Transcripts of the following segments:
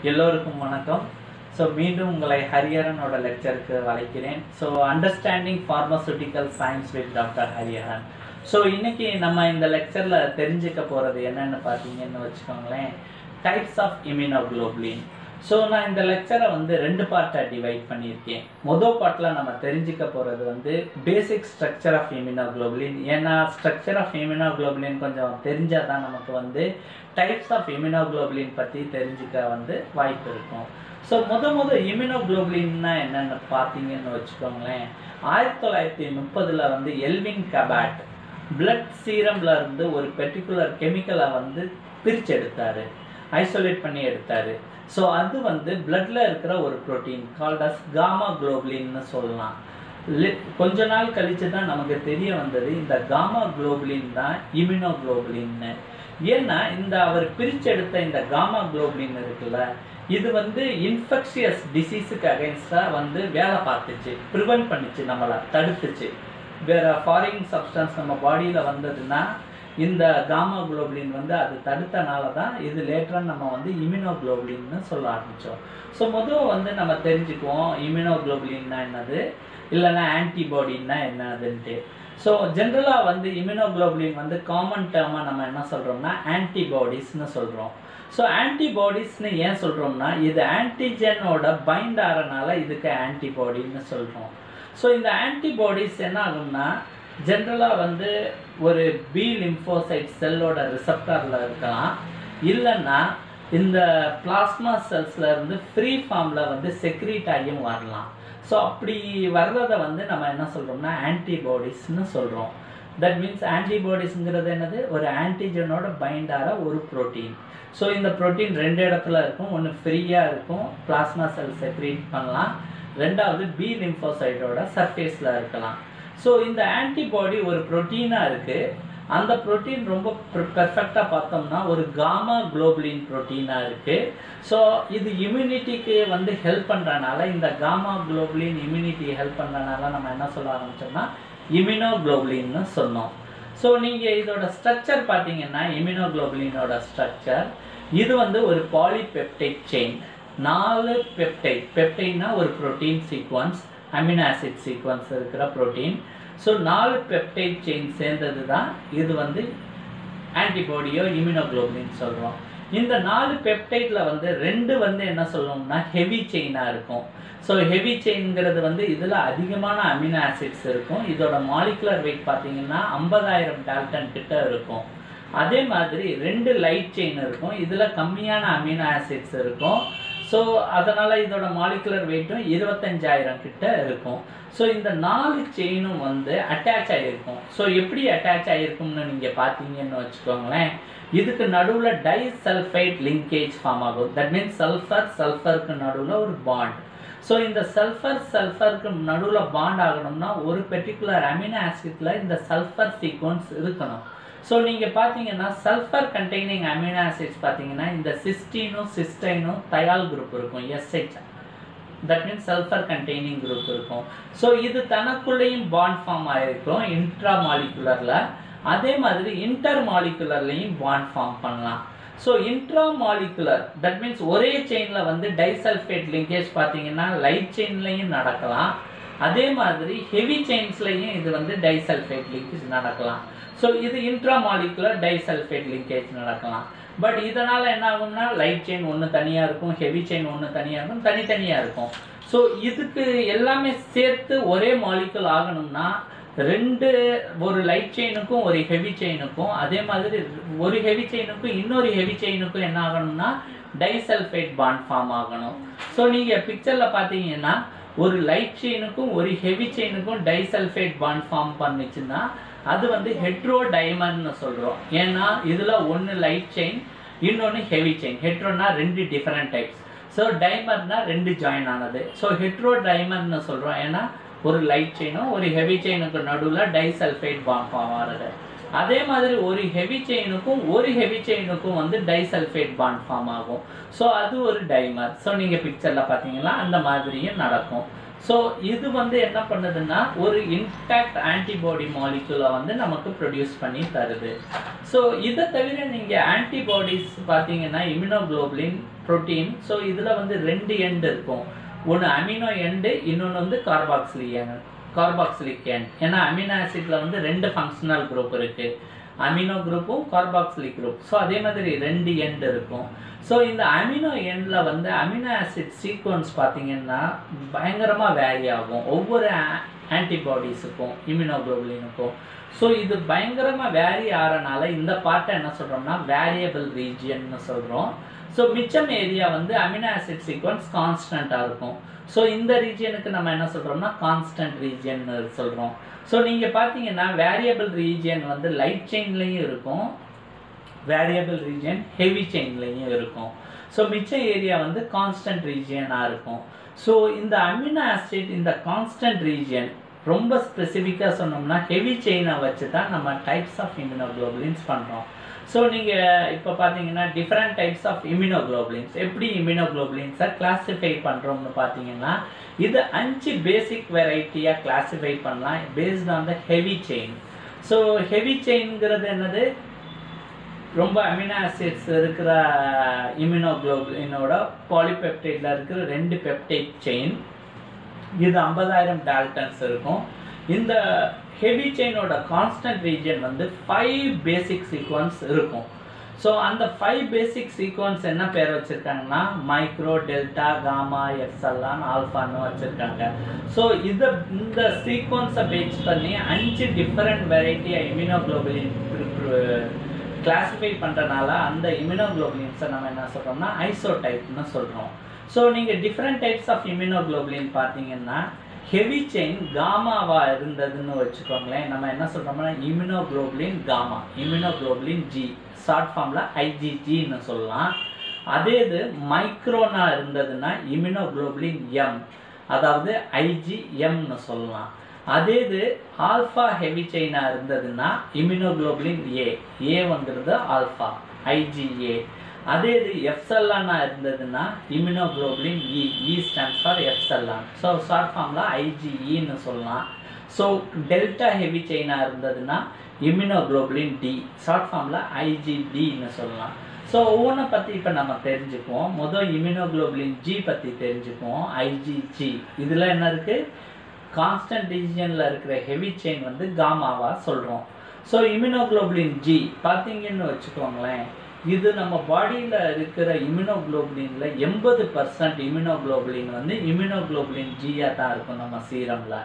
எல்லோருக்கும் வணக்கம். மீண்டும் உங்களை ஹரிஹரனோட லெக்சருக்கு அழைக்கிறேன். Understanding pharmaceutical science with doctor Hariharan. இன்னைக்கு நம்ம இந்த லெக்சரில் தெரிஞ்சுக்க போகிறது என்னென்னு பார்த்தீங்கன்னு வச்சுக்கோங்களேன், டைப்ஸ் ஆஃப் இம்யூனோகுளோபுலின். நான் இந்த லெக்சரை ரெண்டு பார்ட்டாக டிவைட் பண்ணியிருக்கேன். மொதல் பார்ட்டில் நம்ம தெரிஞ்சுக்க போகிறது பேசிக் ஸ்ட்ரக்சர் ஆஃப் இம்யூனோகுளோபுலின். ஏன்னா ஸ்ட்ரக்சர் ஆஃப் இம்யூனோகுளோபுலின் கொஞ்சம் தெரிஞ்சால் தான் நமக்கு டைப்ஸ் ஆஃப் இம்யூனோகுளோபுலின் பற்றி தெரிஞ்சுக்க வாய்ப்பு இருக்கும். முத இம்யூனோகுளோபுலின்னா என்னென்னு பார்த்தீங்கன்னு வச்சுக்கோங்களேன், 1930 எல்வின் கபாட் பிளட் சீரம்ல இருந்து ஒரு பெர்டிகுலர் கெமிக்கலை பிரித்து எடுத்தார், ஐசோலேட் பண்ணி எடுத்தார். அது பிளட்ல இருக்கிற ஒரு புரோட்டீன் கால்ட் அஸ் γ-globulin சொல்லலாம். கொஞ்ச நாள் கழிச்சு தான் நமக்கு தெரிய வந்தது இந்த γ-globulin தான் இம்யூனோகுளோபுலின்னு. ஏன்னா அவர் பிரிச்செடுத்த இந்த γ-globulin இருக்குல்ல, இது இன்ஃபெக்ஷியஸ் டிசீஸுக்கு அகைன்ஸ்டாக வேலை பார்த்துச்சு, ப்ரிவென்ட் பண்ணிச்சு, நம்மளை தடுத்துச்சு. வேற ஃபாரின் சப்ஸ்டன்ஸ் நம்ம பாடியில் வந்ததுன்னா இந்த γ-globulin அது தடுத்தனால தான் இது லேட்டராக நம்ம இம்யூனோகுளோபுலின்னு சொல்ல ஆரம்பித்தோம். முதல் நம்ம தெரிஞ்சுக்குவோம் இம்யூனோகுளோபுலின்னா என்னது, இல்லைன்னா ஆன்டிபாடின்னா என்னதுன்ட்டு. ஜென்ரலாக இம்யூனோகுளோபுலின் காமன் டேர்மாக நம்ம என்ன சொல்கிறோம்னா ஆன்டிபாடிஸ்ன்னு சொல்கிறோம். ஆன்டிபாடிஸ்ன்னு ஏன் சொல்கிறோம்னா இது ஆன்டிஜனோட பைண்ட் ஆகிறனால இதுக்கு ஆன்டிபாடின்னு சொல்கிறோம். இந்த ஆன்டிபாடிஸ் என்ன ஆகும்னா ஜென்ரலாக ஒரு பி லிம்போசைட் செல்லோட ரிசப்டாரில் இருக்கலாம், இல்லைன்னா இந்த பிளாஸ்மா செல்ஸில் இருந்து ஃப்ரீ ஃபார்மில் செக்ரீட் ஆகியும் வரலாம். அப்படி வர்றதை நம்ம என்ன சொல்கிறோம்னா ஆன்டிபாடிஸ்ன்னு சொல்கிறோம். தட் மீன்ஸ் ஆன்டிபாடிஸ்ங்கிறது என்னது, ஒரு ஆன்டிஜனோட பைண்டார ஒரு ப்ரோட்டீன். இந்த ப்ரோட்டீன் ரெண்டு இடத்துல இருக்கும், ஒன்று ஃப்ரீயாக இருக்கும், பிளாஸ்மா செல் செக்ரீட் பண்ணலாம், ரெண்டாவது பி லிம்போசைட்டோட சர்ஃபேஸில் இருக்கலாம். இந்த ஆன்டிபாடி ஒரு ப்ரோட்டீனாக இருக்குது. அந்த ப்ரோட்டீன் ரொம்ப பெர்ஃபெக்டாக பார்த்தோம்னா ஒரு γ-globulin ப்ரோட்டீனாக இருக்குது. இது இம்யூனிட்டிக்கு ஹெல்ப் பண்ணுறனால, இந்த γ-globulin இம்யூனிட்டி ஹெல்ப் பண்ணுறனால நம்ம என்ன சொல்ல ஆரம்பிச்சோம்னா இம்யூனோகுளோபுலின்னு சொன்னோம். நீங்கள் இதோட ஸ்ட்ரக்சர் பார்த்தீங்கன்னா இம்யூனோகுளோபுலினோட ஸ்ட்ரக்சர் இது ஒரு பாலிபெப்டைட் செயின், 4 பெப்டைட். பெப்டைட்னா ஒரு protein sequence, amino acid sequence இருக்கிற ப்ரோட்டீன். 4 பெப்டைட் செயின் சேர்ந்தது தான் இது ஆன்டிபாடியோ இம்யூனோகுளோபுலின் சொல்கிறோம். இந்த 4 பெப்டைடில் 2 என்ன சொல்லணும்னா ஹெவி செயினாக இருக்கும். ஹெவி செயின்ங்கிறது இதில் அதிகமான அமினோ ஆசிட்ஸ் இருக்கும். இதோட மாலிகுலர் வெயிட் பார்த்தீங்கன்னா 50,000 டால்டன் கிட்ட இருக்கும். அதே மாதிரி 2 லைட் செயின் இருக்கும், இதில் கம்மியான அமினோ ஆசிட்ஸ் இருக்கும். அதனால் இதோட மாலிகுலர் வெயிட்டும் 25,000 கிட்ட இருக்கும். இந்த 4 செயினும் அட்டாச் ஆகிருக்கும். எப்படி அட்டாச் ஆகிருக்கும்னு நீங்கள் பார்த்தீங்கன்னு வச்சுக்கோங்களேன், இதுக்கு நடுவில் டைசல்ஃபைட் லிங்கேஜ் ஃபார்ம் ஆகும். தட் மீன்ஸ் சல்ஃபருக்கு நடுவில் ஒரு பாண்ட். இந்த சல்ஃபருக்கு நடுவில் பாண்ட் ஆகணும்னா ஒரு பெர்டிகுலர் அமினோ ஆசிட்ல இந்த சல்ஃபர் சீக்வன்ஸ் இருக்கணும். நீங்கள் பார்த்தீங்கன்னா சல்ஃபர் கண்டெய்னிங் அமினோ ஆசிட்ஸ் பார்த்தீங்கன்னா இந்த சிஸ்டீனும் சிஸ்டைனும் தயால் குரூப் இருக்கும், SH. That means sulphur containing group இருக்கும். இது தனக்குள்ளேயும் பாண்ட் ஃபார்ம் ஆகிருக்கும் இன்ட்ரா மாலிகுலரில். அதே மாதிரி இன்டர் மாலிகுலர்லையும் பாண்ட் ஃபார்ம் பண்ணலாம். இன்ட்ரா மாலிகுலர் தட் மீன்ஸ் ஒரே செயினில் டைசல்ஃபேட் லிங்கேஜ் பார்த்தீங்கன்னா லைட் செயின்லையும் நடக்கலாம். அதே மாதிரி ஹெவி செயின்ஸ்லையும் இது டைசல்ஃபேட் லிங்கேஜ் நடக்கலாம். இது இன்ட்ரா மாலிகுலர் டைசல்ஃபேட் லிங்கேஜ் நடக்கலாம். பட் இதனால் என்ன ஆகும்னா லைட் செயின் ஒன்று தனியாக இருக்கும், ஹெவி செயின் ஒன்று தனியாக இருக்கும், தனித்தனியாக இருக்கும். இதுக்கு எல்லாமே சேர்த்து ஒரே மாலிகுல் ஆகணும்னா ஒரு லைட் செயினுக்கும் ஒரு ஹெவி செயினுக்கும், அதே மாதிரி ஒரு ஹெவி செயினுக்கும் இன்னொரு ஹெவி செயினுக்கும் என்ன ஆகணும்னா டைசல்ஃபேட் பாண்ட் ஃபார்ம் ஆகணும். நீங்கள் பிக்சரில் பார்த்தீங்கன்னா ஒரு லைட் செயினுக்கும் ஒரு ஹெவி செயினுக்கும் டைசல்ஃபேட் பாண்ட் ஃபார்ம் பண்ணிச்சுன்னா அது ஹெட்ரோடைமர்னு சொல்கிறோம். ஏன்னா இதில் ஒன்று லைட் செயின், இன்னொன்று ஹெவி செயின். ஹெட்ரோனா 2 டிஃப்ரெண்ட் டைப்ஸ், டைமர்னா 2 ஜாயின் ஆனது. ஹெட்ரோடைமர்னு சொல்கிறோம். ஏன்னா ஒரு லைட் செயினும் ஒரு ஹெவி செயினுக்கு நடுவில் டைசல்ஃபேட் பாண்ட் ஃபார்ம் ஆகுது. அதே மாதிரி ஒரு ஹெவி செயினுக்கும் டைசல்ஃபேட் பாண்ட் ஃபார்ம் ஆகும். அது ஒரு டைமர். நீங்கள் பிக்சரில் பார்த்தீங்கன்னா அந்த மாதிரியும் நடக்கும். ஸோ இது வந்து என்ன பண்ணுதுன்னா ஒரு இன்டாக்ட் ஆன்டிபாடி மாலிகுலை வந்து நமக்கு ப்ரொடியூஸ் பண்ணி தருது. ஸோ இதை தவிர நீங்கள் ஆன்டிபாடிஸ் பார்த்தீங்கன்னா இம்யூனோகுளோபுலின் புரோட்டீன். ஸோ இதில் வந்து 2 எண்ட் இருக்கும். ஒன்று அமினோ எண்டு, இன்னொன்று வந்து கார்பாக்சிலிக் எண்ட். ஏன்னா அமினோ ஆசிட்ல வந்து 2 ஃபங்க்ஷனல் குரூப் இருக்கு, அமினோ குரூப்பும் கார்பாக்சிலிக் குரூப். ஸோ அதே மாதிரி 2 எண்ட் இருக்கும். ஸோ இந்த அமினோ எண்டில் வந்து அமினோ ஆசிட் சீக்வன்ஸ் பார்த்தீங்கன்னா பயங்கரமாக வேரி ஆகும் ஒவ்வொரு ஆன்டிபாடிஸுக்கும் இம்யூனோகுளோபுலினுக்கும். ஸோ இது பயங்கரமாக வேரி ஆகிறனால இந்த பார்ட்டை என்ன சொல்கிறோம்னா வேரியபிள் ரீஜியன்னு சொல்கிறோம். ஸோ மிச்சம் ஏரியா வந்து அமினோ ஆசிட் சீக்வன்ஸ் கான்ஸ்டண்ட்டாக இருக்கும். ஸோ இந்த ரீஜியனுக்கு நம்ம என்ன சொல்கிறோம்னா கான்ஸ்டன்ட் ரீஜியன் சொல்கிறோம். ஸோ நீங்கள் பார்த்தீங்கன்னா வேரியபிள் ரீஜியன் வந்து லைட் செயின்லையும் இருக்கும், வேரியபிள் ரீஜியன் ஹெவி செயின்லையும் இருக்கும். ஸோ மிச்ச ஏரியா வந்து கான்ஸ்டன்ட் ரீஜியனாக இருக்கும். ஸோ இந்த அமினோ ஆசிட் இந்த கான்ஸ்டன்ட் ரீஜியன் ரொம்ப ஸ்பெசிஃபிக்காக சொன்னோம்னா ஹெவி செயினை வச்சு தான் நம்ம டைப்ஸ் ஆஃப் இம்யூனோகுளோபுலின்ஸ் பண்ணுறோம். ஸோ நீங்கள் இப்போ பார்த்தீங்கன்னா டிஃப்ரெண்ட் டைப்ஸ் ஆஃப் இம்யூனோகுளோபுலின்ஸ் எப்படி இம்யூனோகுளோபுலின்ஸை கிளாஸிஃபை பண்ணுறோம்னு பார்த்தீங்கன்னா இது 5 பேசிக் வெரைட்டியாக கிளாஸிஃபை பண்ணலாம் based on the heavy chain. So heavy செயின்ங்கிறது என்னது, ரொம்ப அமினோ ஆசிட்ஸ் இருக்கிற இம்யூனோகுளோபுலினோட பாலிபெப்டைடில் இருக்கிற 2 பெப்டைட் செயின். இது 50,000 டால்டன்ஸ் இருக்கும். இந்த ஹெவி செயினோட கான்ஸ்டன்ட் ரீஜன் வந்து 5 பேசிக் சீக்வன்ஸ் இருக்கும். ஸோ அந்த 5 பேசிக் சீக்வன்ஸ் என்ன பேர் வச்சுருக்காங்கன்னா மைக்ரோ, டெல்டா, காமா, எப்சலான், ஆல்ஃபான்னு வச்சுருக்காங்க. ஸோ இந்த சீக்வன்ஸை பேஸ் பண்ணி 5 டிஃப்ரெண்ட் வெரைட்டியாக இம்யூனோகுளோபுலின் கிளாஸிஃபை பண்ணுறனால அந்த இம்யூனோகுளோபுலின்ஸை நம்ம என்ன சொல்கிறோம்னா ஐசோடைப்னு சொல்கிறோம். ஸோ நீங்கள் டிஃப்ரெண்ட் டைப்ஸ் ஆஃப் இம்யூனோகுளோபுலின் பார்த்தீங்கன்னா ஹெவி செயின் காமாவாக இருந்ததுன்னு வச்சுக்கோங்களேன், நம்ம என்ன சொல்கிறோம்னா immunoglobulin gamma, immunoglobulin G, short ஃபார்மில் ஐஜிஜின்னு சொல்லலாம். அதே இது மைக்ரோனா இருந்ததுன்னா இம்யூனோகுளோபுலின் எம், அதாவது ஐஜிஎம்னு சொல்லலாம். அதே இது ஆல்ஃபா ஹெவி செயினாக இருந்ததுன்னா இம்யூனோகுளோபுலின் ஏ வந்துடுது ஆல்ஃபா, ஐஜிஏ. அதே இது எப்சலானாக இருந்ததுன்னா immunoglobulin E stands for epsilon. So short ஃபார்மில் ஐஜிஇன்னு சொல்லலாம். ஸோ டெல்டா ஹெவி செயினாக இருந்ததுன்னா இம்யூனோகுளோபுலின் டி, ஷார்ட் ஃபார்மில் ஐஜிடின்னு சொல்லலாம். ஸோ ஒவ்வொன்றை பற்றி இப்போ நம்ம தெரிஞ்சுக்குவோம். முதல் இம்யூனோகுளோபுலின் ஜி பற்றி தெரிஞ்சுக்குவோம், ஐஜிஜி. இதில் என்ன இருக்குது, கான்ஸ்டன்ட் ரீஜியனில் இருக்கிற ஹெவி செயின் வந்து காமாவாக சொல்கிறோம். ஸோ இம்யூனோகுளோபுலின் ஜி பார்த்தீங்கன்னு வச்சுக்கோங்களேன், இது நம்ம பாடியில் இருக்கிற இம்யூனோகுளோபுலினில் 80% இம்யூனோகுளோபுலின் வந்து இம்யூனோகுளோபுலின் ஜியாக தான் இருக்கும் நம்ம சீரமில்.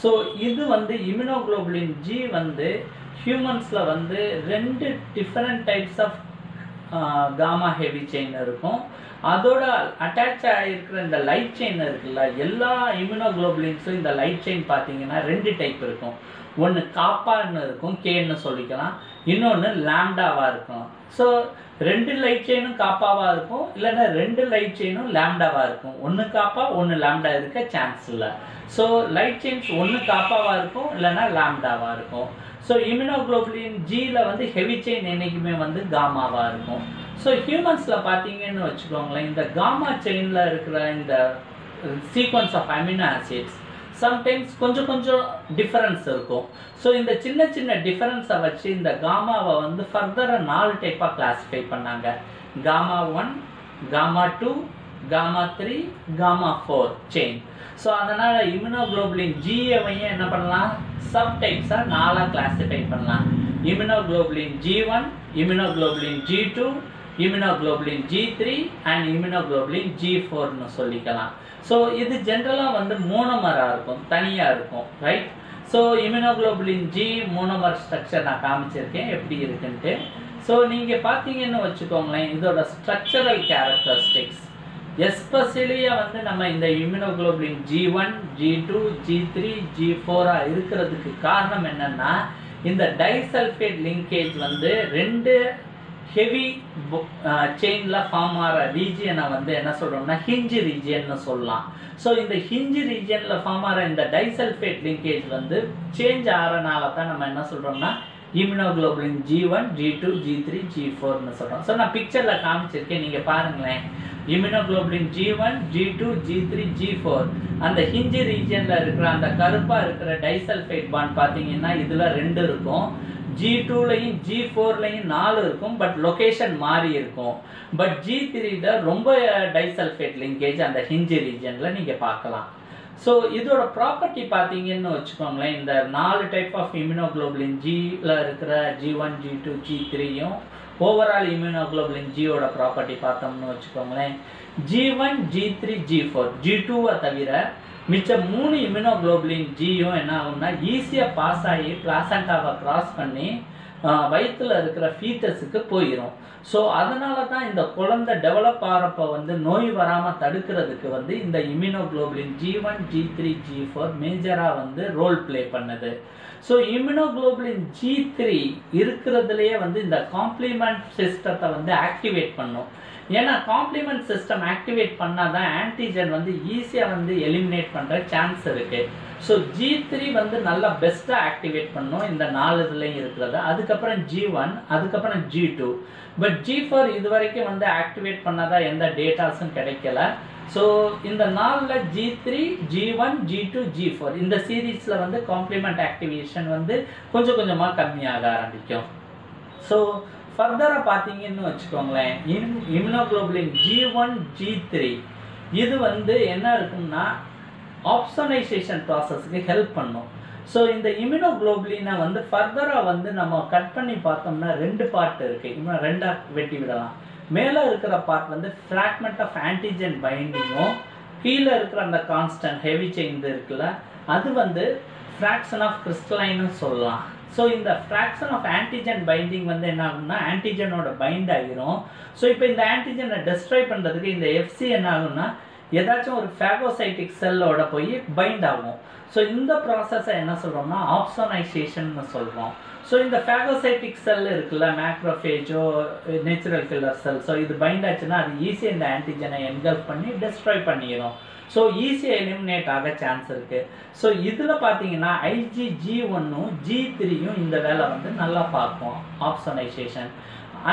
ஸோ இது வந்து இம்யூனோகுளோபுலின் ஜி வந்து ஹியூமன்ஸில் வந்து 2 different types of gamma heavy chain இருக்கும். அதோட அட்டாச் ஆகிருக்கிற இந்த லைட் செயின் இருக்குல்ல, எல்லா இம்யூனோகுளோபுலின்ஸும் இந்த லைட் செயின் பார்த்தீங்கன்னா 2 டைப் இருக்கும். ஒன்று காப்பான்னு இருக்கும், கேன்னு சொல்லிக்கலாம், இன்னொன்று லாம்டாவாக இருக்கும். ஸோ 2 லைட் செயினும் காப்பாவாக இருக்கும், இல்லைன்னா 2 லைட் செயினும் லாம்டாவாக இருக்கும். ஒன்று காப்பா ஒன்று லாம்டா இருக்க சான்ஸ் இல்லை. ஸோ லைட் செயின்ஸ் ஒன்று காப்பாவாக இருக்கும், இல்லைன்னா லாம்டாவாக இருக்கும். ஸோ இம்யூனோகுளோபுலின் ஜியில் வந்து ஹெவி செயின் என்றைக்குமே வந்து காமாவாக இருக்கும். ஸோ ஹியூமன்ஸில் பார்த்தீங்கன்னு வச்சுக்கோங்களேன், இந்த காமா செயினில் இருக்கிற இந்த sequence of amino acids sometimes கொஞ்சம் டிஃபரன்ஸ் இருக்கும். ஸோ இந்த சின்ன டிஃபரன்ஸை வச்சு இந்த காமாவை வந்து ஃபர்தராக 4 டைப்பாக கிளாஸிஃபை பண்ணாங்க. Gamma 1, gamma 2, gamma 3, gamma 4 chain. So அதனால் இம்யூனோகுளோபுலின் ஜிஏவையும் என்ன பண்ணலாம், சப்டைப்ஸாக 4ஆக கிளாஸிஃபை பண்ணலாம். Immunoglobulin G1, immunoglobulin G2, immunoglobulin G3 and immunoglobulin G4ன்னு சொல்லிக்கலாம். ஸோ இது ஜென்ரலாக வந்து மோனோமராக இருக்கும், தனியாக இருக்கும், right. So immunoglobulin G monomer structure நான் காமிச்சிருக்கேன் எப்படி இருக்குன்ட்டு. ஸோ நீங்கள் பார்த்தீங்கன்னு வச்சுக்கோங்களேன், இதோட ஸ்ட்ரக்சரல் கேரக்டரிஸ்டிக்ஸ் எஸ்பெஷலியாக வந்து நம்ம இந்த immunoglobulin G1, G2, G3, G4 இருக்கிறதுக்கு காரணம் என்னென்னா, இந்த டைசல்ஃபேட் லிங்கேஜ் வந்து 2 ஹெவி செயினில் ஃபார்ம் ஆகிற ரீஜியனை வந்து என்ன சொல்கிறோம்னா ஹிஞ்ச் ரீஜியன்னு சொல்லலாம். ஸோ இந்த ஹிஞ்ச் ரீஜியனில் ஃபார்ம் ஆகிற இந்த டைசல்ஃபேட் லிங்கேஜ் வந்து சேஞ்ச் ஆகிறனால தான் நம்ம என்ன சொல்கிறோம்னா immunoglobulin G1, G2, G3, G4 னு சொல்றோம். சோ நான் பிக்சர்ல காமிச்சிருக்கேன், நீங்க பாருங்களேன். immunoglobulin G1, G2, G3, G4 அந்த ஹிஞ்ச் ரீஜன்ல இருக்கிற அந்த கருப்பா இருக்கிற டைசல்ஃபைட் பாண்ட் பாத்தீங்கன்னா இதுல 2 இருக்கும். G2 லயும் G4 லயும் 4 இருக்கும், பட் லொகேஷன் மாறி இருக்கும். பட் G3 ல ரொம்ப டைசல்ஃபைட் லிங்கேஜ் அந்த ஹிஞ்ச் ரீஜன்ல நீங்க பார்க்கலாம். ஸோ இதோட ப்ராப்பர்ட்டி பார்த்தீங்கன்னு வச்சுக்கோங்களேன், இந்த 4 டைப் ஆஃப் இம்யூனோக்ளோபுலின் ஜியில் இருக்கிற G1, G2, G3யும் ஓவரால் இம்யூனோக்ளோபுலின் ஜியோட ப்ராப்பர்ட்டி பார்த்தோம்னு வச்சுக்கோங்களேன், G1, G3, G4 G2-வை தவிர மிச்ச 3 இம்யூனோக்ளோபுலின் ஜியும் என்ன ஆகும்னா ஈஸியாக பாஸ் ஆகி பிளாசண்டாவை கிராஸ் பண்ணி வயிற்றுல இருக்கிற ஃபீட்டஸுக்கு போயிடும். ஸோ அதனால தான் இந்த குழந்தை டெவலப் ஆகிறப்ப வந்து நோய் வராமல் தடுக்கிறதுக்கு வந்து இந்த இம்யூனோக்ளோபுலின் G1, G3, G4 மேஜராக வந்து ரோல் ப்ளே பண்ணுது. ஸோ இம்யூனோக்ளோபுலின் G3 இருக்கிறதுலையே வந்து இந்த காம்ப்ளிமெண்ட் சிஸ்டத்தை வந்து ஆக்டிவேட் பண்ணும். ஏன்னா காம்ப்ளிமெண்ட் சிஸ்டம் ஆக்டிவேட் பண்ணால் தான் ஆன்டிஜன் வந்து ஈஸியாக வந்து எலிமினேட் பண்ணுற சான்ஸ் இருக்குது. ஸோ G3 வந்து நல்லா பெஸ்ட்டாக ஆக்டிவேட் பண்ணும் இந்த 4 இதுலையும் இருக்கிறது. அதுக்கப்புறம் G1, அதுக்கப்புறம் G2. பட் G4 இது வரைக்கும் வந்து ஆக்டிவேட் பண்ணாதான் எந்த டேட்டாஸும் கிடைக்கல. ஸோ இந்த 4ல் G3, G1, G2, G4 இந்த சீரீஸில் வந்து காம்ப்ளிமெண்ட் ஆக்டிவேஷன் வந்து கொஞ்சம் கொஞ்சமாக கம்மியாக ஆரம்பிக்கும். ஸோ ஃபர்தராக பார்த்தீங்கன்னு வச்சுக்கோங்களேன், இம்யூனோக்ளோபுலின் G1, G3 இது வந்து என்ன இருக்கும்னா ஆப்சனைசேஷன் ப்ராசஸ்க்கு ஹெல்ப் பண்ணும். ஸோ இந்த இம்யூனோக்ளோபுலினை வந்து ஃபர்தராக வந்து நம்ம கட் பண்ணி பார்த்தோம்னா 2 பார்ட் இருக்குது. இன்னும் 2ஆக வெட்டி விடலாம். மேலே இருக்கிற பார்ட் வந்து ஃப்ராக்மெண்ட் ஆஃப் ஆன்டிஜன் பைண்டிங்கும், கீழே இருக்கிற அந்த கான்ஸ்டன்ட் ஹெவி செயின் இருக்குல்ல அது வந்து ஃப்ராக்ஷன் ஆஃப் கிறிஸ்டலைன்னு சொல்லலாம். ஸோ இந்த ஃப்ராக்ஷன் ஆஃப் ஆன்டிஜன் பைண்டிங் வந்து என்ன ஆகும்னா ஆன்டிஜனோட பைண்ட் ஆகிரும். ஸோ இப்போ இந்த ஆன்டிஜனை டெஸ்ட்ராய் பண்ணுறதுக்கு இந்த FC என்ன ஆகும்னா ஏதாச்சும் ஒரு ஃபேகோசைட்டிக் செல்லோட போய் பைண்ட் ஆகும். ஸோ இந்த ப்ராசஸை என்ன சொல்கிறோம்னா ஆப்சனைசேஷன் சொல்கிறோம். ஸோ இந்த ஃபேகோசைட்டிக் செல் இருக்குல்ல, மேக்ரோஃபேஜோ நேச்சுரல் கில்லர் செல், ஸோ இது பைண்ட் ஆச்சுன்னா அது ஈஸியாக இந்த ஆன்டிஜனை என்கல்ஃப் பண்ணி டெஸ்ட்ராய் பண்ணிடும். ஸோ ஈஸியாக எலிமினேட் ஆக சான்ஸ் இருக்குது. ஸோ இதில் பார்த்தீங்கன்னா IgG1ம் G3யும் இந்த வேலை வந்து நல்லா பார்க்கும் ஆப்சனைசேஷன்.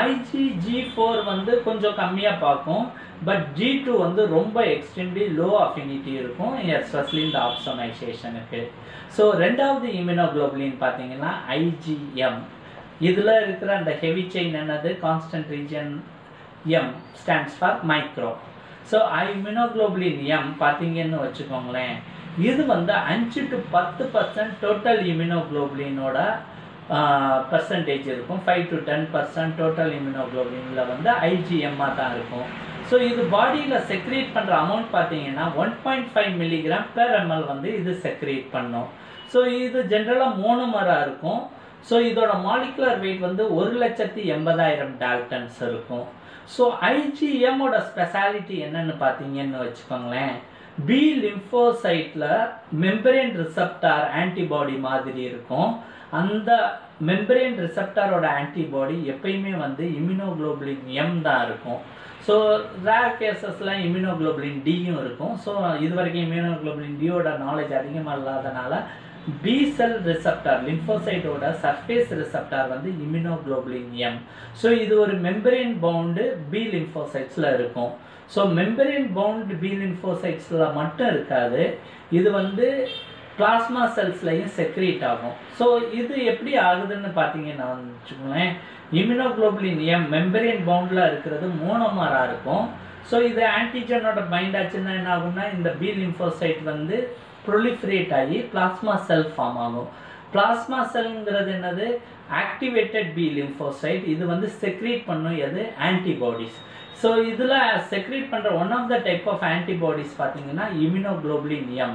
IgG4 வந்து கொஞ்சம் கம்மியாக பார்க்கும், பட் G2 வந்து ரொம்ப எக்ஸ்ட்ரீம்லி லோ அஃபினிட்டி இருக்கும் எஸ்பெஷலி இந்த ஆப்சனைசேஷனுக்கு. ஸோ ரெண்டாவது இம்யூனோக்ளோபுலின் பார்த்தீங்கன்னா IgM. இதில் இருக்கிற அந்த ஹெவி செயின் என்னது constant region M stands for micro. So immunoglobulin M பார்த்தீங்கன்னு வச்சுக்கோங்களேன், இது வந்து 5 to 10% டோட்டல் இம்யூனோக்ளோபுலினோட பர்சன்டேஜ் இருக்கும். 5 to 10% டோட்டல் இம்யூனோக்ளோபுலினில் வந்து IgM-ஆக தான் இருக்கும். ஸோ இது பாடியில் செக்ரேட் பண்ணுற அமௌண்ட் பார்த்தீங்கன்னா 1.5 mg/ml வந்து இது செக்ரேட் பண்ணும். ஸோ இது ஜென்ரலாக மோனோமராக இருக்கும். ஸோ இதோட மாலிகுலர் வெயிட் வந்து 1,80,000 டால்டன்ஸ் இருக்கும். ஸோ IgM-ஓட ஸ்பெஷாலிட்டி என்னன்னு பார்த்தீங்கன்னு வச்சுக்கோங்களேன், பி லிம்போசைட்டில் மெம்பரேன் ரிசப்டார் ஆன்டிபாடி மாதிரி இருக்கும். அந்த மெம்பரேன் ரிசப்டாரோட ஆன்டிபாடி எப்பயுமே வந்து இம்யூனோக்ளோபுலின் M தான் இருக்கும். ஸோ ரேர் கேசஸில் இம்யூனோக்ளோபுலின் Dயும் இருக்கும். ஸோ இது வரைக்கும் இம்யூனோக்ளோபுலின் Dயோட நாலேஜ் அதிகமாக இல்லாதனால பி செல் ரிசப்டார் லிம்போசைட்டோட சர்ஃபேஸ் ரிசப்டார் வந்து இம்யூனோக்ளோபுலின் M. ஸோ இது ஒரு மெம்பரேன் பவுண்டு பி லிம்போசைட்ஸில் இருக்கும். ஸோ மெம்பரேன் பவுண்டு பி லிம்போசைட்ஸில் மட்டும் இருக்காது, இது வந்து பிளாஸ்மா செல்ஸ்லையும் செக்ரீட் ஆகும். ஸோ இது எப்படி ஆகுதுன்னு பார்த்தீங்கன்னா வச்சுக்கோங்களேன், இம்யூனோக்ளோபுலின் M மெம்பரேன் பவுண்டில் இருக்கிறது மோனோமராக இருக்கும். ஸோ இது ஆன்டிஜனோட பைண்ட் ஆச்சுன்னா என்ன ஆகும்னா இந்த பி லிம்போசைட் வந்து ப்ரொலிஃபரேட் ஆகி பிளாஸ்மா செல் ஃபார்ம் ஆகும். பிளாஸ்மா செல்ங்கிறது என்னது ஆக்டிவேட்டட் பி லிம்போசைட். இது வந்து செக்ரீட் பண்ணும் எது ஆன்டிபாடிஸ். ஸோ இதில் செக்ரீட் பண்ணுற one of the type of antibodies பார்த்தீங்கன்னா இம்யூனோக்ளோபுலின் M.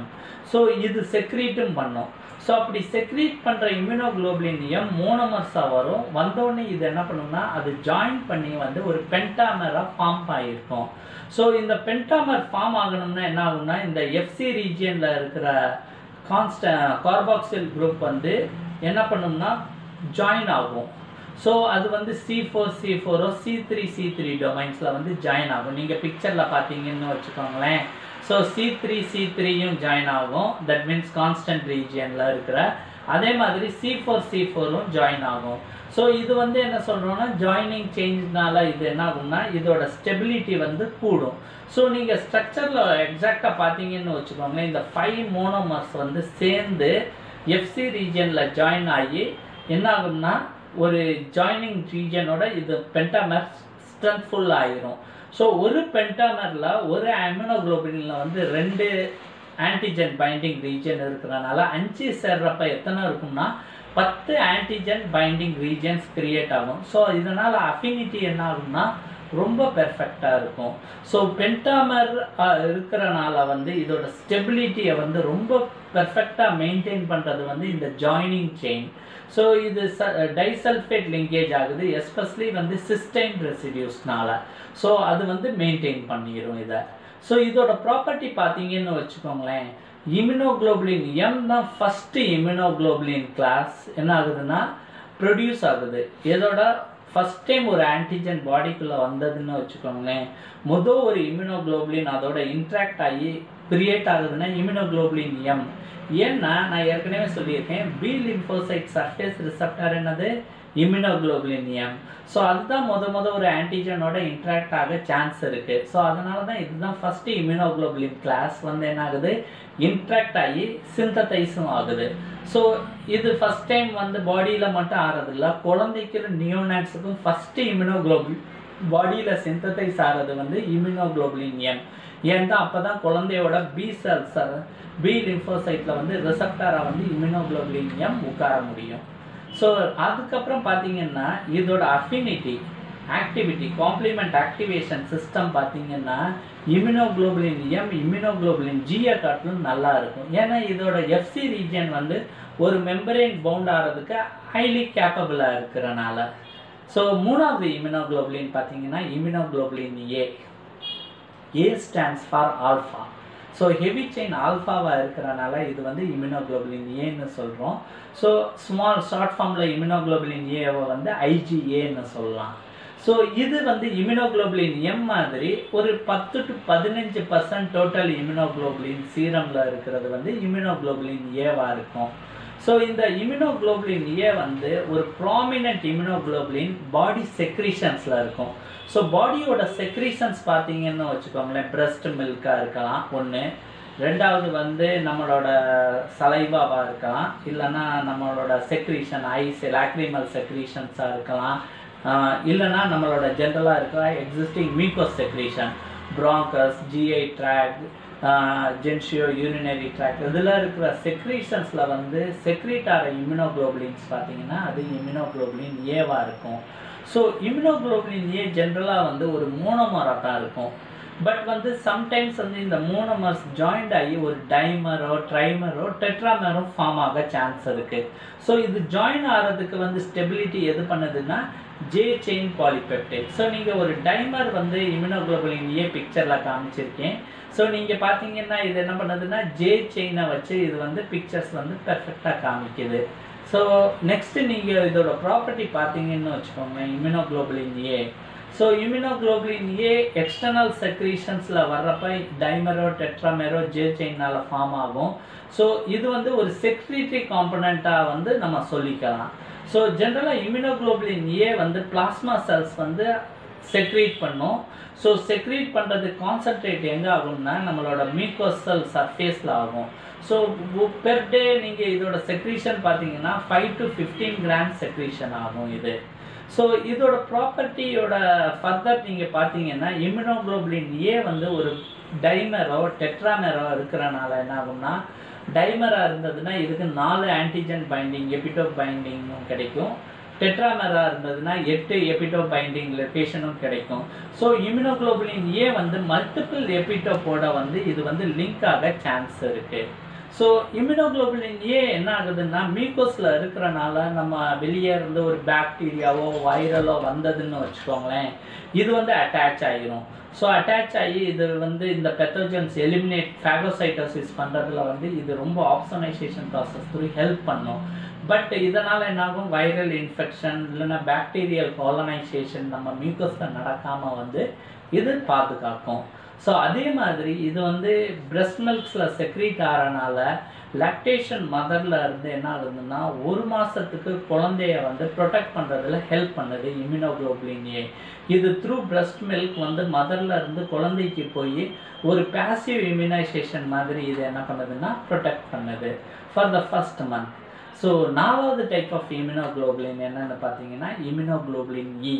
ஸோ இது செக்ரீட்டும் பண்ணும். ஸோ அப்படி செக்ரீட் பண்ணுற இம்யூனோக்ளோபுலின் M மோனோமர்ஸாக வரும். வந்தோடனே இது என்ன பண்ணுன்னா அது ஜாயின் பண்ணி வந்து ஒரு பென்டாமராக ஃபார்ம் ஆகிருக்கும். ஸோ இந்த பென்டாமர் ஃபார்ம் ஆகணும்னா என்ன ஆகும்னா இந்த FC ரீஜியனில் இருக்கிற கார்பாக்சில் குரூப் வந்து என்ன பண்ணும்னா ஜாயின் ஆகும். ஸோ அது வந்து C4 C3 டொமைன்ஸில் வந்து ஜாயின் ஆகும். நீங்கள் பிக்சரில் பார்த்தீங்கன்னு வச்சுக்கோங்களேன். ஸோ C3யும் ஜாயின் ஆகும். தட் மீன்ஸ் கான்ஸ்டன்ட் ரீஜியனில் இருக்கிற அதே மாதிரி C4 ஜாயின் ஆகும். ஸோ இது வந்து என்ன சொல்கிறோன்னா ஜாயினிங் சேஞ்ச்னால இது என்ன ஆகும்னா இதோட ஸ்டெபிலிட்டி வந்து கூடும். ஸோ நீங்கள் ஸ்ட்ரக்சரில் எக்ஸாக்டாக பார்த்தீங்கன்னு வச்சுக்கோங்களேன், இந்த 5 மோனோமர்ஸ் வந்து சேர்ந்து FC ரீஜனில் ஜாயின் ஆகி என்ன ஆகும்னா ஒரு ஜாயினிங் ரீஜனோட இது பென்டாமர் ஸ்ட்ரென்த்ஃபுல் ஆகிரும். ஸோ ஒரு பென்டாமரில் ஒரு இம்யூனோகுளோபுலினில் வந்து 2 ஆன்டிஜன் பைண்டிங் ரீஜன் இருக்கிறனால 5 சேர்றப்ப எத்தனை இருக்கும்னா 10 ஆன்டிஜன் பைண்டிங் ரீஜன்ஸ் கிரியேட் ஆகும். ஸோ இதனால் அஃபினிட்டி என்ன ஆகும்னா ரொம்ப பெர்ஃபெக்டாக இருக்கும். ஸோ பென்டாமர் இருக்கிறனால வந்து இதோட ஸ்டெபிலிட்டியை வந்து ரொம்ப பெர்ஃபெக்டாக மெயின்டைன் பண்ணுறது வந்து இந்த ஜாயினிங் செயின். ஸோ இது டைசல்ஃபேட் லிங்கேஜ் ஆகுது, எஸ்பெஷலி வந்து சிஸ்டைன் ரெசிடியூஸ்னால. ஸோ அது வந்து மெயின்டைன் பண்ணிடும் இதை. ஸோ இதோட ப்ராப்பர்ட்டி பார்த்தீங்கன்னு வச்சுக்கோங்களேன், இம்யூனோகுளோபுலின் எம் தான் ஃபஸ்ட்டு இம்யூனோகுளோபுலின் கிளாஸ் என்ன ஆகுதுன்னா ப்ரொடியூஸ் ஆகுது. இதோட ஃபஸ்ட் டைம் ஒரு ஆன்டிஜன் பாடிக்குள்ளே வந்ததுன்னு வச்சுக்கோங்களேன், மொதல் ஒரு இம்யூனோகுளோபுலின் அதோட இன்ட்ராக்ட் ஆகி கிரியேட் ஆகுதுன்னா இம்யூனோகுளோபுலின் எம். ஏன்னா நான் ஏற்கனவே சொல்லியிருக்கேன், பி லிம்போசைட் சர்ஃபேஸ் ரிசப்டர் என்னது இம்யூனோகுளோபுலின் எம். ஸோ அதுதான் ஒரு ஆன்டிஜனோட இன்ட்ராக்ட் ஆக சான்ஸ் இருக்குது. ஸோ அதனால தான் இதுதான் ஃபஸ்ட்டு இம்யூனோகுளோபுலின் கிளாஸ் வந்து என்ன ஆகுது இன்ட்ராக்ட் ஆகி சிந்ததைஸும் ஆகுது. ஸோ இது ஃபஸ்ட் டைம் வந்து பாடியில் மட்டும் ஆகிறதில்ல, குழந்தைக்கு நியோனாட்ஸுக்கும் ஃபஸ்ட்டு இம்யூனோகுளோபுலின் பாடியில் சிந்ததைஸ் ஆகிறது வந்து இம்யூனோகுளோபுலின் எம். ஏன்னா அப்போ தான் குழந்தையோட பி செல்ஸ் பி லிம்போசைட்டில் வந்து ரிசப்டராக வந்து இம்யூனோகுளோபுலின் எம் உட்கார முடியும். ஸோ அதுக்கப்புறம் பார்த்தீங்கன்னா இதோட affinity activity complement activation system பார்த்தீங்கன்னா இம்யூனோகுளோபுலின் எம் இம்யூனோகுளோபுலின் ஜியை காட்டிலும் நல்லா இருக்கும். ஏன்னா இதோட எஃப்சி ரீஜன் வந்து ஒரு மெம்பரேன் பவுண்ட் ஆகிறதுக்கு ஹைலி கேப்பபிளாக இருக்கிறனால. ஸோ மூணாவது இம்யூனோகுளோபுலின் பார்த்தீங்கன்னா immunoglobulin A stands for alpha. So heavy chain ஆல்ஃபாவாக இருக்கிறனால இது வந்து இம்யூனோகுளோபுலின் ஏன்னு சொல்கிறோம். ஸோ ஸ்மால் ஷார்ட் ஃபார்மில் இம்யூனோகுளோபுலின் ஏவை வந்து IgAன்னு சொல்லலாம். ஸோ இது வந்து இம்யூனோகுளோபுலின் எம் மாதிரி ஒரு 10 to 15% டோட்டல் இம்யூனோகுளோபுலின் சீரமில் இருக்கிறது வந்து இம்யூனோகுளோபுலின் ஏவாக இருக்கும். ஸோ இந்த இம்யூனோகுளோபுலின் ஏ வந்து ஒரு ப்ராமினன்ட் இம்யூனோகுளோபுலின் பாடி செக்ரீஷன்ஸில் இருக்கும். ஸோ பாடியோட செக்ரீஷன்ஸ் பார்த்தீங்கன்னு வச்சுக்கோங்களேன், பிரெஸ்ட் மில்காக இருக்கலாம் ஒன்று, ரெண்டாவது வந்து நம்மளோட சலைவாவாக இருக்கலாம், இல்லைன்னா நம்மளோட செக்ரீஷன் ஐஸ் லாக்ரிமல் செக்ரீஷன்ஸாக இருக்கலாம், இல்லைன்னா நம்மளோட ஜென்ரலாக இருக்கிற existing mucus secretion bronchus GI tract genitourinary tract இதில் இருக்கிற செக்ரீஷன்ஸில் வந்து செக்ரீட் ஆகிற இம்யூனோகுளோபுலின்ஸ் பார்த்தீங்கன்னா அது இம்யூனோகுளோபுலின் ஏவாக இருக்கும். ஸோ இம்யூனோகுளோபுலின் ஏ ஜென்ரலாக வந்து ஒரு மோனோமராக தான் இருக்கும். பட் வந்து சம்டைம்ஸ் வந்து இந்த மோனோமர்ஸ் ஜாயிண்ட் ஆகி ஒரு டைமரோ ட்ரைமரோ டெட்ராமரோ ஃபார்ம் ஆக சான்ஸ் இருக்குது. ஸோ இது ஜாயின் ஆகிறதுக்கு வந்து ஸ்டெபிலிட்டி எது பண்ணுதுன்னா J செயின் பாலிபெப்டைட். ஸோ நீங்கள் ஒரு டைமர் வந்து இம்யூனோகுளோபுலின் ஏ பிக்சரில் காமிச்சிருக்கேன். ஸோ நீங்கள் பார்த்தீங்கன்னா இது என்ன பண்ணுதுன்னா J செயினை வச்சு இது வந்து பிக்சர்ஸ் வந்து பெர்ஃபெக்டாக காமிக்குது. ஸோ நெக்ஸ்ட்டு நீங்கள் இதோட ப்ராப்பர்ட்டி பார்த்தீங்கன்னு வச்சுக்கோங்க இம்யூனோகுளோபுலின் ஏ. ஸோ இம்யூனோகுளோபுலின் ஏ எக்ஸ்டர்னல் செக்ரீஷன்ஸில் வர்றப்ப டைமரோ டெட்ராமரோ J செயினால் ஃபார்ம் ஆகும். ஸோ இது வந்து ஒரு செக்ரிட்டரி காம்பனண்ட்டாக வந்து நம்ம சொல்லிக்கலாம். ஸோ ஜென்ரலாக இம்யூனோகுளோபுலின் ஏ வந்து பிளாஸ்மா செல்ஸ் வந்து செக்ரீட் பண்ணும். ஸோ செக்ரீட் பண்ணுறது கான்சன்ட்ரேட் எங்கே ஆகும்னா நம்மளோட மியூக்கோசல் சர்ஃபேஸில் ஆகும். ஸோ பெர் டே நீங்கள் இதோட செக்ரீஷன் பார்த்தீங்கன்னா 5 to 15 கிராம் செக்ரீஷன் ஆகும் இது. ஸோ இதோட ப்ராப்பர்ட்டியோட ஃபர்தர் நீங்கள் பார்த்தீங்கன்னா இம்யூனோகுளோபுலின் ஏ வந்து ஒரு டைமரோ டெட்ராமரோ இருக்கிறனால என்ன ஆகும்னா டைமராக இருந்ததுன்னா இதுக்கு 4 ஆன்டிஜன் பைண்டிங் எபிடோப் பைண்டிங்கும் கிடைக்கும், டெட்ராமராக இருந்ததுன்னா 8 எபிடோப் பைண்டிங் லொகேஷனும் கிடைக்கும். ஸோ இம்யூனோகுளோபுலின் ஏ வந்து மல்டிபிள் எபிடோப்போட வந்து இது வந்து லிங்க் ஆக சான்ஸ் இருக்குது. ஸோ இம்யூனோகுளோபுலின் ஏ என்ன ஆகுதுன்னா மியூக்கோஸில் இருக்கிறனால நம்ம வெளியே இருந்து ஒரு பாக்டீரியாவோ வைரலோ வந்ததுன்னு வச்சுக்கோங்களேன், இது வந்து அட்டாச் ஆகிரும். ஸோ அட்டாச் ஆகி இது வந்து இந்த பெத்தோஜன்ஸ் எலிமினேட் ஃபேகோசைட்டோசிஸ் பண்ணுறதுல வந்து இது ரொம்ப ஆப்சனைசேஷன் ப்ராசஸ் த்ரூ ஹெல்ப் பண்ணும். பட் இதனால் என்னாகும் வைரல் இன்ஃபெக்ஷன் இல்லைன்னா பாக்டீரியல் காலனைசேஷன் நம்ம மியூக்கஸில் நடக்காமல் வந்து இது பாதுகாக்கும். ஸோ அதே மாதிரி இது வந்து பிரெஸ்ட் மில்க்ஸில் செக்ரீட் ஆகிறனால லாக்டேஷன் மதரில் இருந்து என்ன ஆகுதுன்னா ஒரு மாதத்துக்கு குழந்தைய வந்து ப்ரொடெக்ட் பண்ணுறதுல ஹெல்ப் பண்ணுது இம்யூனோகுளோபுலின் ஏ. இது த்ரூ பிரெஸ்ட் மில்க் வந்து மதரில் இருந்து குழந்தைக்கு போய் ஒரு பேசிவ் இம்யூனைசேஷன் மாதிரி இது என்ன பண்ணுதுன்னா ப்ரொடெக்ட் பண்ணுது for the first month. So 4வது டைப் ஆஃப் இம்யூனோகுளோபுலின் என்னென்னு பார்த்தீங்கன்னா இம்யூனோகுளோபுலின் இ.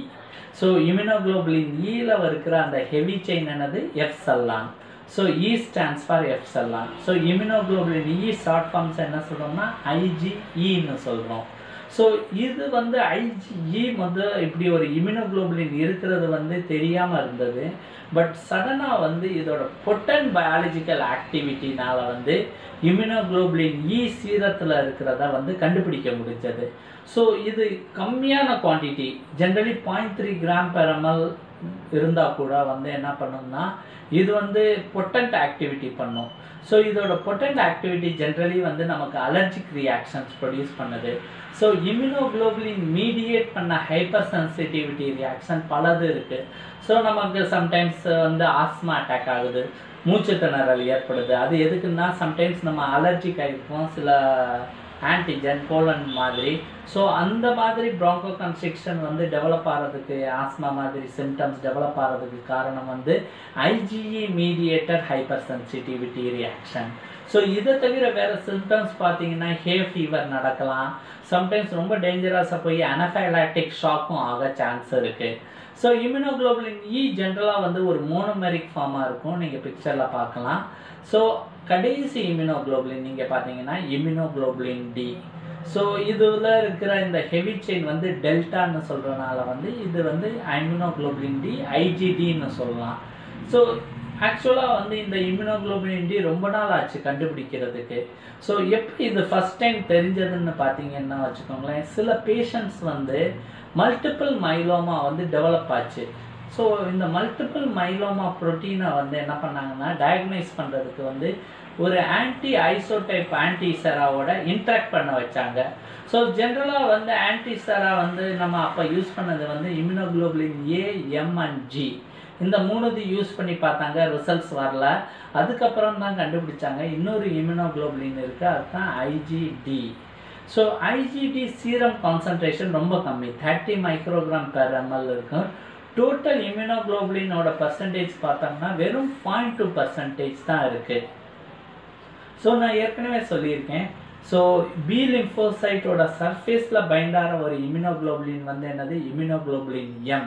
ஸோ இம்யூனோகுளோபுலின் ஈல இருக்கிற அந்த ஹெவி செயின் என்னது epsilon. So E stands for epsilon. So immunoglobulin E short forms என்ன சொல்கிறோம்னா IgEன்னு சொல்கிறோம். ஸோ இது வந்து IgE வந்து இப்படி ஒரு இம்யூனோகுளோபுலின் இருக்கிறது வந்து தெரியாமல் இருந்தது. பட் சடனாக வந்து இதோட பொட்டன்ட் பயாலஜிக்கல் ஆக்டிவிட்டினால வந்து இம்யூனோகுளோபுலின் இ சீரத்தில் இருக்கிறத வந்து கண்டுபிடிக்க முடிஞ்சது. ஸோ இது கம்மியான quantity generally 0.3 gram per ml இருந்தால் கூட வந்து என்ன பண்ணும்னா இது வந்து பொட்டன்ட் ஆக்டிவிட்டி பண்ணும். ஸோ இதோட பொட்டன்ட் ஆக்டிவிட்டி ஜென்ரலி வந்து நமக்கு அலர்ஜிக் ரியாக்ஷன்ஸ் ப்ரொடியூஸ் பண்ணுது. ஸோ இம்யூனோகுளோபுலின் மீடியேட் பண்ண ஹைப்பர் சென்சிட்டிவிட்டி ரியாக்ஷன் பலது இருக்குது. ஸோ நமக்கு சம்டைம்ஸ் வந்து ஆஸ்மா அட்டாக் ஆகுது, மூச்சு திணறல் ஏற்படுது. அது எதுக்குன்னா சம்டைம்ஸ் நம்ம அலர்ஜிக் ஆகிருப்போம் சில ஆன்டிஜன் கோலன் மாதிரி. ஸோ அந்த மாதிரி ப்ராங்கோ கன்ஸ்ட்ரிக்ஷன் வந்து டெவலப் ஆகிறதுக்கு ஆஸ்மா மாதிரி சிம்டம்ஸ் டெவலப் ஆகிறதுக்கு காரணம் வந்து IgE mediated hyper sensitivity reaction. So இதை தவிர வேறு சிம்டம்ஸ் பார்த்தீங்கன்னா ஹே ஃபீவர் நடக்கலாம். சம்டைம்ஸ் ரொம்ப டேஞ்சரஸாக போய் அனஃபைலாக்டிக் ஷாக்கும் ஆக சான்ஸ் இருக்குது. ஸோ இம்யூனோகுளோபுலின் இ ஜென்ரலாக வந்து ஒரு மோனோமெரிக் ஃபார்மாக இருக்கும், நீங்கள் பிக்சரில் பார்க்கலாம். ஸோ கடைசி இம்யூனோகுளோபுலின் நீங்கள் பார்த்தீங்கன்னா இம்யூனோகுளோபுலின் டி. ஸோ இதில் இருக்கிற இந்த ஹெவி செயின் வந்து டெல்டான்னு சொல்கிறனால வந்து இது வந்து இம்யூனோகுளோபுலின் டி IgDன்னு சொல்லலாம். ஸோ ஆக்சுவலாக வந்து இந்த இம்யூனோகுளோபுலின் டி ரொம்ப நாள் ஆச்சு கண்டுபிடிக்கிறதுக்கு. ஸோ எப்படி இது ஃபஸ்ட் டைம் தெரிஞ்சதுன்னு பார்த்தீங்கன்னா வச்சுக்கோங்களேன், சில பேஷண்ட்ஸ் வந்து மல்டிபிள் மைலோமா வந்து டெவலப் ஆச்சு. ஸோ இந்த மல்டிபிள் மைலோமா ப்ரோட்டீனை வந்து என்ன பண்ணாங்கன்னா டயக்னைஸ் பண்ணுறதுக்கு வந்து ஒரு anti-isotype antiseraவோட இன்ட்ராக்ட் பண்ண வச்சாங்க. ஸோ ஜென்ரலாக வந்து antisera வந்து நம்ம அப்போ யூஸ் பண்ணது வந்து immunoglobulin A, M and G இந்த 3 யூஸ் பண்ணி பார்த்தாங்க, ரிசல்ட்ஸ் வரல. அதுக்கப்புறம் தான் கண்டுபிடிச்சாங்க இன்னொரு இம்யூனோகுளோபுலின் இருக்குது, அதுதான் IgD. So IgD serum concentration ரொம்ப கம்மி, 30 மைக்ரோகிராம் பெர் ml இருக்கும். டோட்டல் இம்யூனோகுளோபுலினோட பர்சன்டேஜ் பார்த்தோம்னா வெறும் 0.2% தான் இருக்குது. ஸோ நான் ஏற்கனவே சொல்லியிருக்கேன். ஸோ பி லிம்போசைட்டோட சர்ஃபேஸில் பைண்டாகிற ஒரு இம்யூனோகுளோபுலின் வந்து என்னது இம்யூனோகுளோபுலின் M.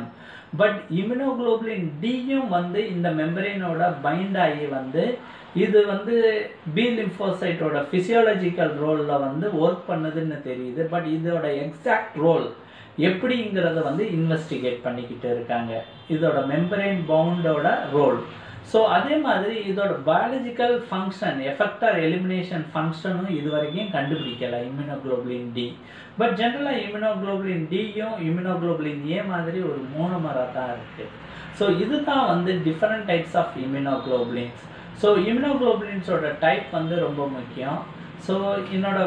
பட் இம்யூனோகுளோபுலின் டியும் வந்து இந்த மெம்பரேனோட பைண்ட் ஆகி வந்து இது வந்து பி லிம்போசைட்டோட ஃபிசியாலஜிக்கல் ரோலில் வந்து ஒர்க் பண்ணுதுன்னு தெரியுது. பட் இதோட எக்ஸாக்ட் ரோல் எப்படிங்கிறத வந்து இன்வெஸ்டிகேட் பண்ணிக்கிட்டு இருக்காங்க, இதோட மெம்பரேன் பவுண்டோட ரோல். ஸோ அதே மாதிரி இதோட பயாலஜிக்கல் ஃபங்க்ஷன் எஃபெக்டர் எலிமினேஷன் ஃபங்க்ஷனும் இது வரைக்கும் கண்டுபிடிக்கலை இம்யூனோகுளோபுலின் டி. பட் ஜென்ரலாக இம்யூனோகுளோபுலின் டியும் இம்யூனோகுளோபுலின் ஏ மாதிரி ஒரு மோனோமராக தான் இருக்குது. ஸோ இதுதான் வந்து different types of immunoglobulins. So இம்யூனோகுளோபுலின்ஸோட டைப் வந்து ரொம்ப முக்கியம். ஸோ என்னோட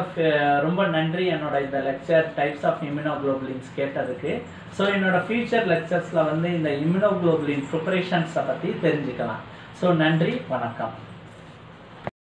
ரொம்ப நன்றி என்னோட இந்த லெக்சர் டைப்ஸ் ஆஃப் இம்யூனோகுளோபுலின்ஸ் கேட்டதுக்கு. ஸோ என்னோட ஃபியூச்சர் லெக்சர்ஸில் வந்து இந்த இம்யூனோகுளோபுலின் ப்ரிப்பரேஷன்ஸை பற்றி தெரிஞ்சுக்கலாம். ஸோ நன்றி, வணக்கம்.